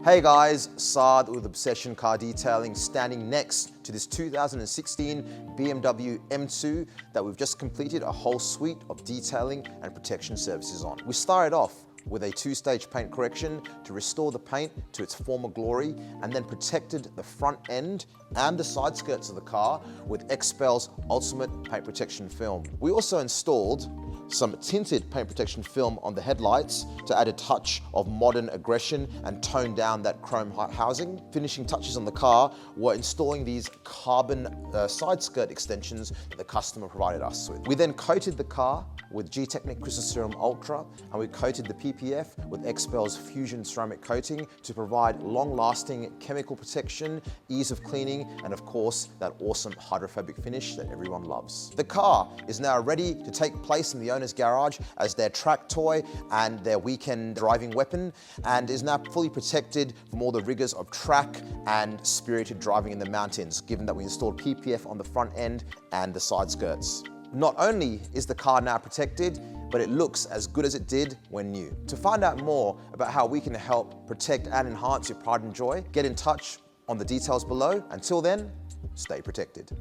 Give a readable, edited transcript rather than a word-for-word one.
Hey guys, Saad with Obsession Car Detailing, standing next to this 2016 BMW M2 that we've just completed a whole suite of detailing and protection services on. We started off with a two-stage paint correction to restore the paint to its former glory, and then protected the front end and the side skirts of the car with Xpel's Ultimate Paint Protection Film. We also installed some tinted paint protection film on the headlights to add a touch of modern aggression and tone down that chrome housing. Finishing touches on the car were installing these carbon side skirt extensions that the customer provided us with. We then coated the car with Gtechniq Crystal Serum Ultra, and we coated the PPF with Xpel's Fusion ceramic coating to provide long-lasting chemical protection, ease of cleaning, and of course, that awesome hydrophobic finish that everyone loves. The car is now ready to take place in the owner's garage as their track toy and their weekend driving weapon, and is now fully protected from all the rigors of track and spirited driving in the mountains, given that we installed PPF on the front end and the side skirts. Not only is the car now protected, but it looks as good as it did when new. To find out more about how we can help protect and enhance your pride and joy, get in touch on the details below. Until then, stay protected.